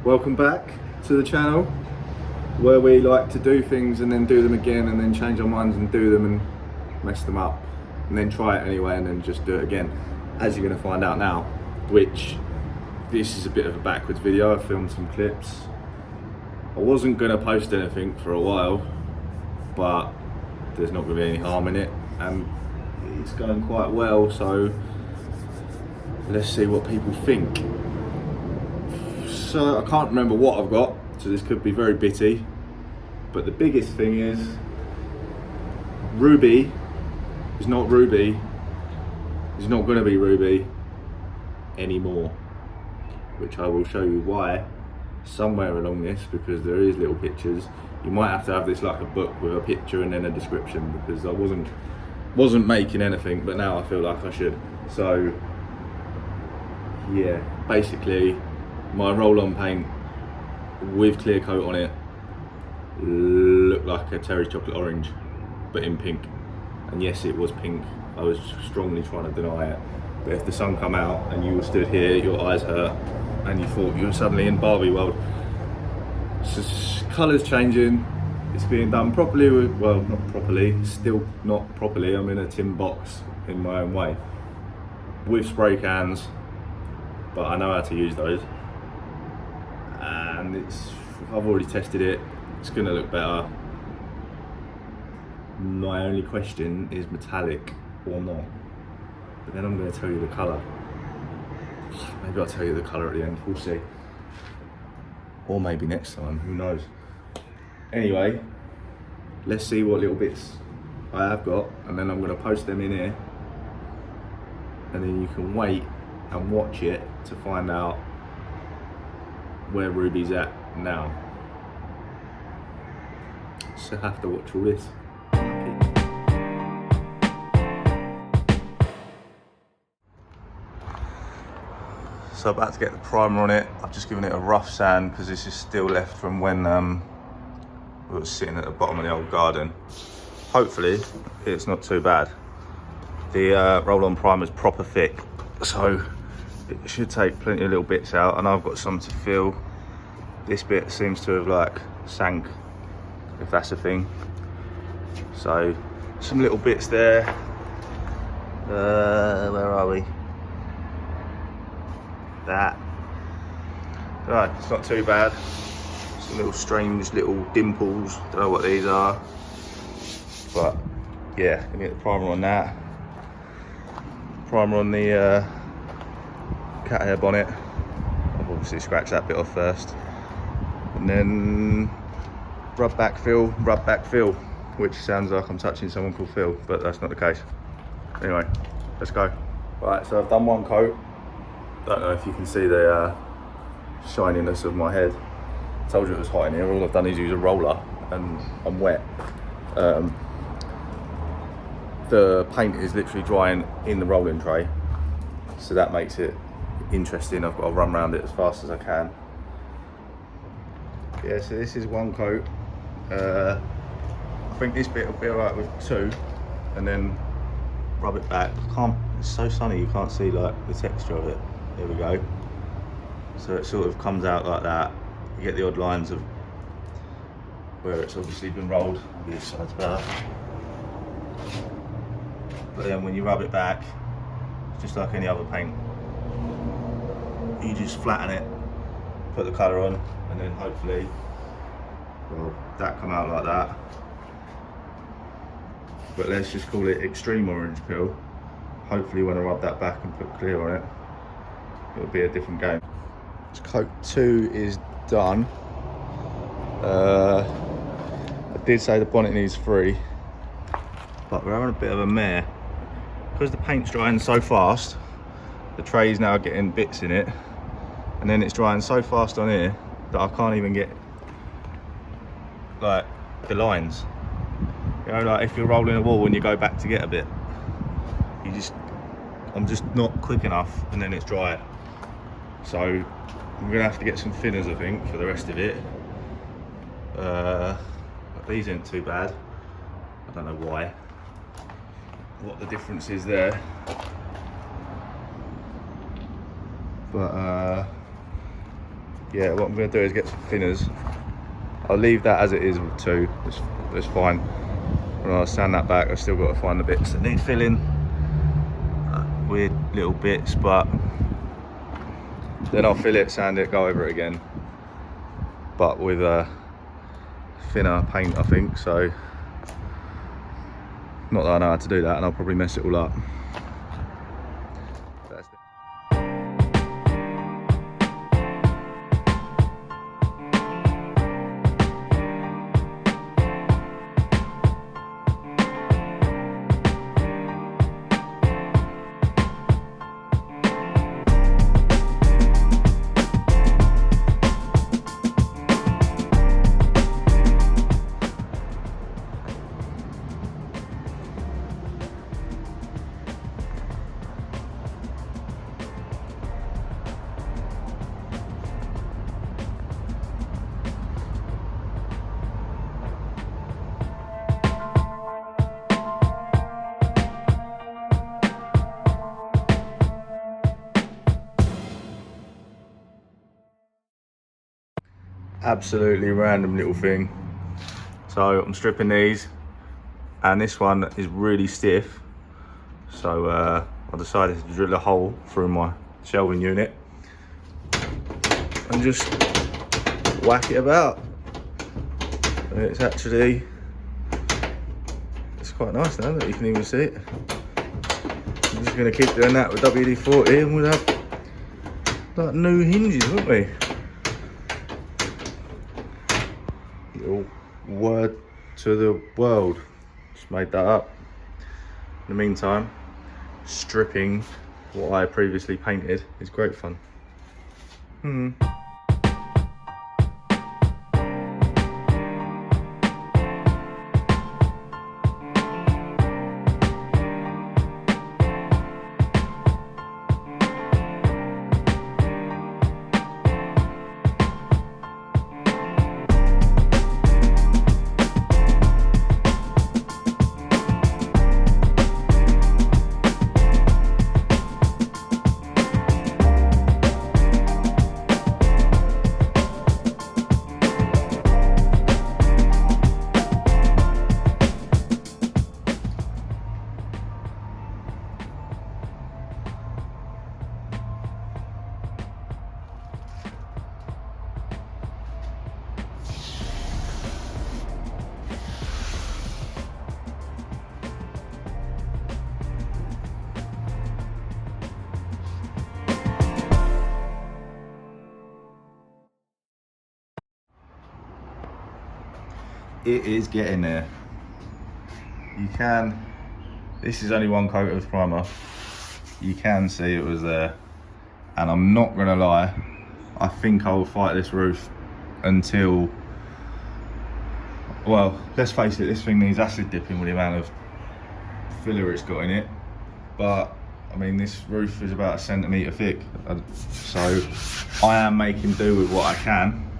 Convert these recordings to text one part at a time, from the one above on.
Welcome back to the channel where we like to do things and then do them again and then change our minds and do them and mess them up and then try it anyway and then just do it again, as you're going to find out now. Which this is a bit of a backwards video. I filmed some clips. I wasn't going to post anything for a while, but there's not going to be any harm in it and it's going quite well, so let's see what people think. So I can't remember what I've got, so this could be very bitty, but the biggest thing is Ruby is not Ruby, is not going to be Ruby anymore, which I will show you why somewhere along this, because there is little pictures. You might have to have this like a book with a picture and then a description, because I wasn't making anything, but now I feel like I should. So yeah, basically my roll-on paint with clear coat on it looked like a Terry's chocolate orange, but in pink. And yes, it was pink. I was strongly trying to deny it. But if the sun come out and you were stood here, your eyes hurt, and you thought you were suddenly in Barbie world. So colours changing. It's being done properly. Well, not properly. Still not properly. I'm in a tin box in my own way with spray cans, but I know how to use those. And I've already tested it. It's gonna look better. My only question is metallic or not. But then I'm gonna tell you the colour. Maybe I'll tell you the colour at the end, we'll see. Or maybe next time, who knows. Anyway, let's see what little bits I have got, and then I'm gonna post them in here. And then you can wait and watch it to find out where Ruby's at now. So I have to watch all this. So about to get the primer on it. I've just given it a rough sand because this is still left from when we were sitting at the bottom of the old garden. Hopefully it's not too bad. The roll-on primer is proper thick, so it should take plenty of little bits out, and I've got some to fill. This bit seems to have like sank, if that's a thing. So some little bits there. Where are we? That. Right, it's not too bad. Some little strange little dimples. Don't know what these are, but yeah, gonna get the primer on that. Primer on the cat hair bonnet. I've obviously scratched that bit off first, and then rub back Phil, which sounds like I'm touching someone called Phil, but that's not the case. Anyway, let's go. Right, so I've done one coat. Don't know if you can see the shininess of my head. I told you it was hot in here. All I've done is use a roller and I'm wet. The paint is literally drying in the rolling tray, so that makes it interesting. I've got to run around it as fast as I can. Yeah, so this is one coat. I think this bit will be alright with two, and then rub it back. It's so sunny you can't see like the texture of it. There we go. So it sort of comes out like that. You get the odd lines of where it's obviously been rolled. Maybe this side's better. But then when you rub it back, just like any other paint, you just flatten it, put the colour on, and then hopefully, well, that come out like that. But let's just call it extreme orange peel. Hopefully when I rub that back and put clear on it, it'll be a different game. Coat 2 is done. I did say the bonnet needs 3, but we're having a bit of a mare. Because the paint's drying so fast, the tray's now getting bits in it, and then it's drying so fast on here that I can't even get like the lines. You know, like if you're rolling a wall and you go back to get a bit, I'm just not quick enough, and then it's dry. So I'm gonna have to get some thinners, I think, for the rest of it. But these aren't too bad. I don't know why. What the difference is there. But yeah, what I'm going to do is get some thinners. I'll leave that as it is with 2. It's fine. When I sand that back, I've still got to find the bits that need filling. Weird little bits, but then I'll fill it, sand it, go over it again. But with a thinner paint, I think. So, not that I know how to do that, and I'll probably mess it all up. Absolutely random little thing. So I'm stripping these, and this one is really stiff. So I decided to drill a hole through my shelving unit and just whack it about. And it's actually, it's quite nice now that you can even see it. I'm just going to keep doing that with WD-40 and we'll have like new hinges, won't we? Little word to the world. Just made that up. In the meantime, stripping what I previously painted is great fun. It is getting there. You can, this is only one coat of primer. You can see it was there. And I'm not gonna lie, I think I will fight this roof until, well, let's face it, this thing needs acid dipping with the amount of filler it's got in it. But, I mean, this roof is about 1 centimetre thick. So, I am making do with what I can.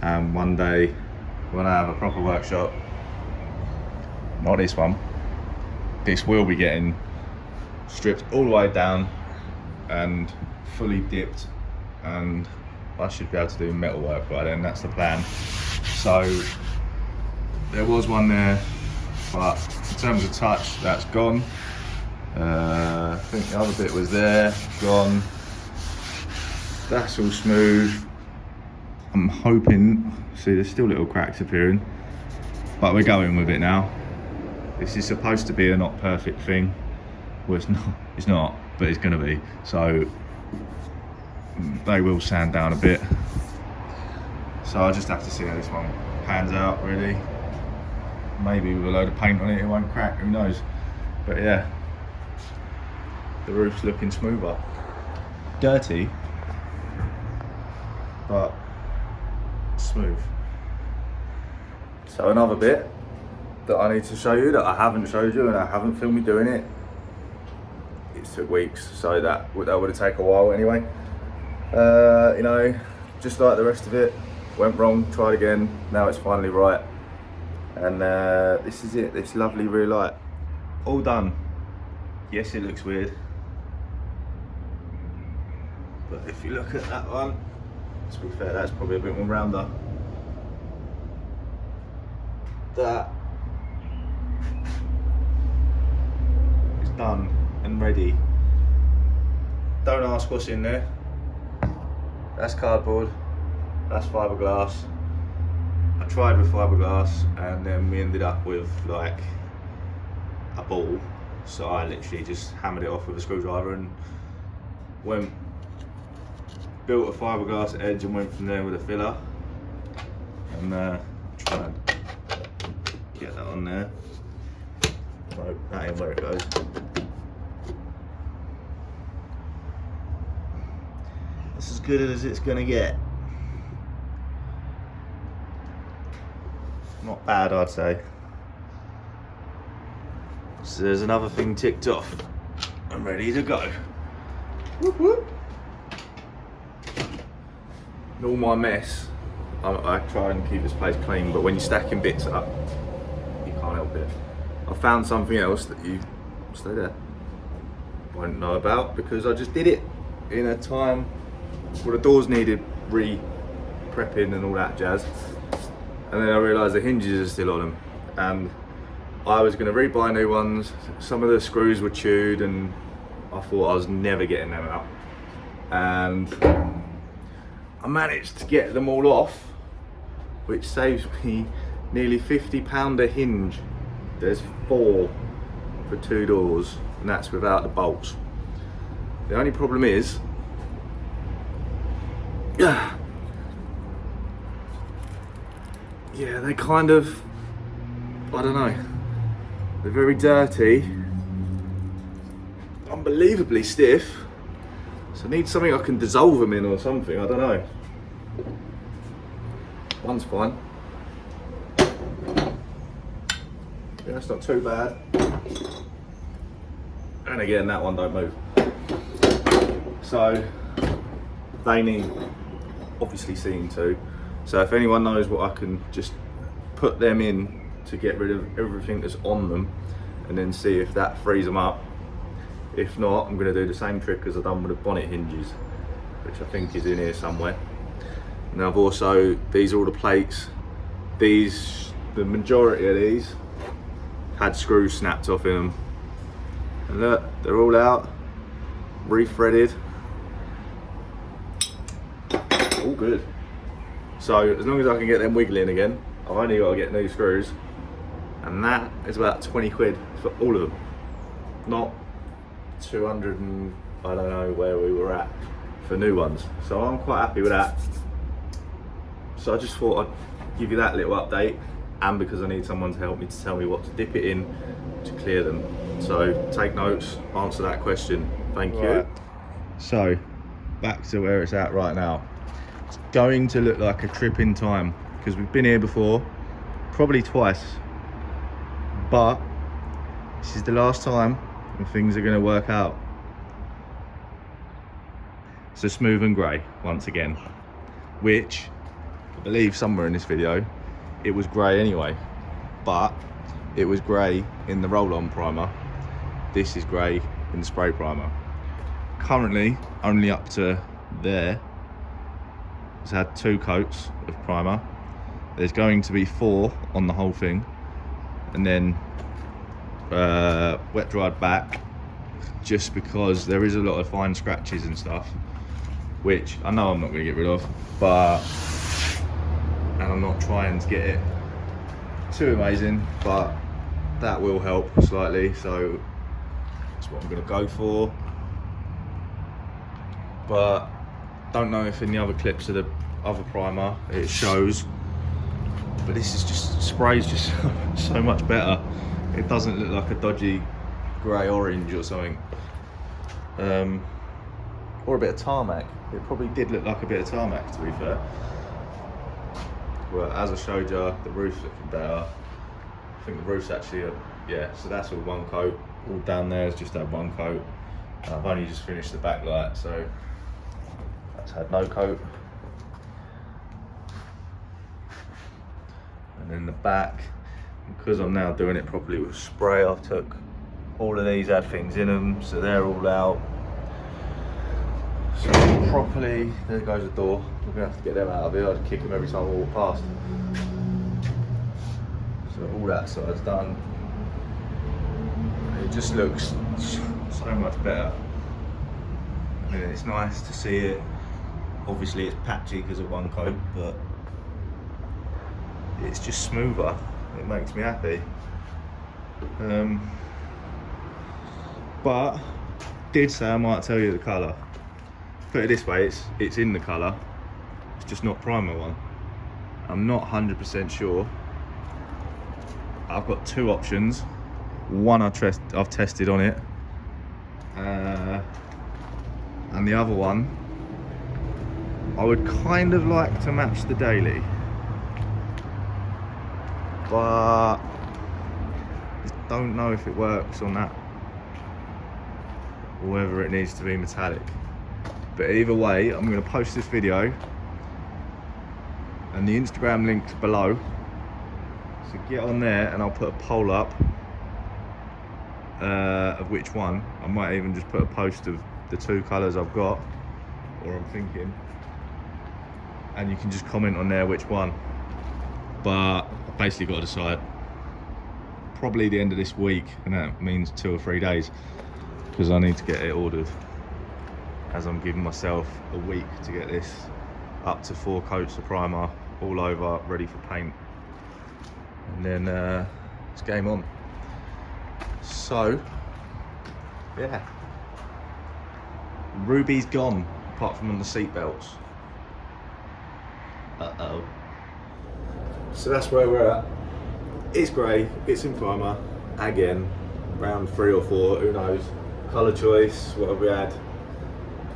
And one day, when I have a proper workshop, not this one, this will be getting stripped all the way down and fully dipped, and I should be able to do metal work by then. That's the plan. So there was one there, but in terms of touch, that's gone. I think the other bit was there, gone. That's all smooth. I'm hoping, see there's still little cracks appearing, but we're going with it now. This is supposed to be a not perfect thing. Well, it's not, but it's gonna be. So they will sand down a bit. So I just have to see how this one pans out really. Maybe with a load of paint on it, it won't crack, who knows. But yeah, the roof's looking smoother. Dirty, but smooth. So another bit that I need to show you that I haven't showed you and I haven't filmed me doing it. It took weeks, so that would have taken a while anyway. You know, just like the rest of it, went wrong, tried again, now it's finally right. And this is it, this lovely rear light. All done. Yes, it looks weird. But if you look at that one, To be fair, that's probably a bit more rounder. That is done and ready. Don't ask what's in there. That's cardboard, that's fiberglass. I tried with fiberglass and then we ended up with like a ball. So I literally just hammered it off with a screwdriver and built a fiberglass edge and went from there with a filler. And try and get that on there. Right, that ain't where it goes. That's as good as it's gonna get. Not bad, I'd say. So there's another thing ticked off. I'm ready to go. Whoop, whoop. In all my mess, I try and keep this place clean, but when you're stacking bits up, you can't help it. I found something else that you stay there won't know about because I just did it in a time where the doors needed re-prepping and all that jazz. And then I realised the hinges are still on them, and I was going to re-buy new ones. Some of the screws were chewed and I thought I was never getting them out, and I managed to get them all off, which saves me nearly £50 a hinge. There's 4 for 2 doors, and that's without the bolts. The only problem is, yeah, they kind of, I don't know, they're very dirty, unbelievably stiff, so I need something I can dissolve them in or something, I don't know. One's fine. Yeah, that's not too bad. And again, that one don't move. So, they need obviously seeing to. So if anyone knows what I can just put them in to get rid of everything that's on them and then see if that frees them up. If not, I'm going to do the same trick as I've done with the bonnet hinges, which I think is in here somewhere. And I've also, these are all the plates. These, the majority of these had screws snapped off in them. And look, they're all out, re-threaded, all good. So as long as I can get them wiggling again, I've only got to get new screws, and that is about 20 quid for all of them. Not 200 and I don't know where we were at for new ones. So I'm quite happy with that. So I just thought I'd give you that little update, and because I need someone to help me to tell me what to dip it in to clear them. So take notes, answer that question. Thank you. Right. So back to where it's at right now. It's going to look like a trip in time because we've been here before, probably twice, but this is the last time and things are going to work out. So smooth and grey once again, which I believe somewhere in this video it was grey anyway, but it was grey in the roll-on primer. This is grey in the spray primer. Currently only up to there. It's had 2 coats of primer. There's going to be 4 on the whole thing, and then wet dried back, just because there is a lot of fine scratches and stuff, which I know I'm not going to get rid of, and I'm not trying to get it too amazing, but that will help slightly, so that's what I'm going to go for. But don't know if in the other clips of the other primer it shows, but this is just, sprays just so much better. It doesn't look like a dodgy grey orange or something, or a bit of tarmac. It probably did look like a bit of tarmac, to be fair. Well, as I showed you, the roof's looking better. I think the roof's actually yeah, so that's all 1 coat. All down there has just had 1 coat, and I've only just finished the backlight, so that's had no coat. And then the back, because I'm now doing it properly with spray, I took all of these, had things in them, so they're all out. So properly, there goes the door. We're gonna have to get them out of here. I'd kick them every time I walk past. So all that side's done. It just looks so much better. I mean, it's nice to see it. Obviously it's patchy because of one coat, but it's just smoother. It makes me happy. But did say I might tell you the colour. Put it this way, it's in the colour. It's just not primer one. I'm not 100% sure. I've got two options. One I've tested on it, and the other one I would kind of like to match the daily, but I don't know if it works on that or whether it needs to be metallic. But either way, I'm going to post this video and the Instagram link's below, so get on there and I'll put a poll up of which one. I might even just put a post of the two colours I've got, or I'm thinking, and you can just comment on there which one. But I've basically got to decide probably the end of this week, and that means 2 or 3 days, because I need to get it ordered, as I'm giving myself a week to get this up to 4 coats of primer all over, ready for paint, and then it's game on. So yeah, Ruby's gone, apart from on the seat belts. So that's where we're at. It's grey, it's in primer again, round 3 or 4, who knows. Colour choice, what have we had?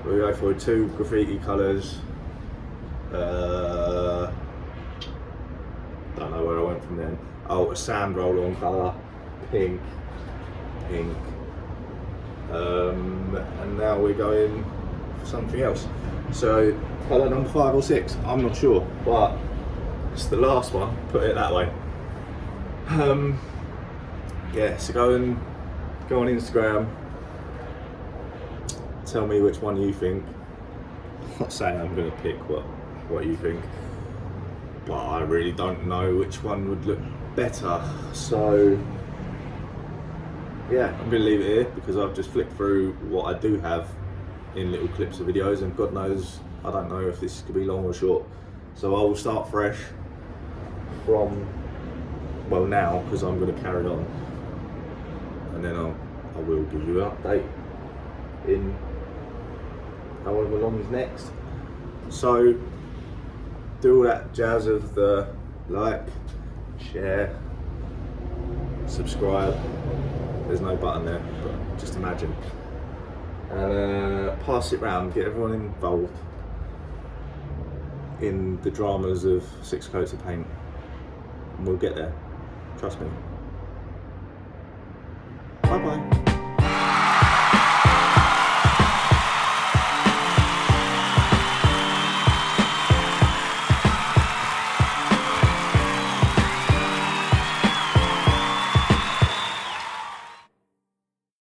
We go for 2 graffiti colours. Don't know where I went from then. Oh, a sand roll-on colour, pink, and now we're going for something else. So colour number 5 or 6, I'm not sure, but it's the last one, put it that way. Yeah, so go on Instagram, tell me which one you think. I'm not saying I'm going to pick what you think, but I really don't know which one would look better. So yeah, I'm going to leave it here because I've just flicked through what I do have in little clips of videos, and God knows, I don't know if this could be long or short. So I will start fresh from, well, now, because I'm going to carry on, and then I will give you an update in however long is next. So do all that jazz of the like, share, subscribe. There's no button there, but just imagine. And pass it round, get everyone involved in the dramas of 6 coats of paint, and we'll get there. Trust me. Bye bye.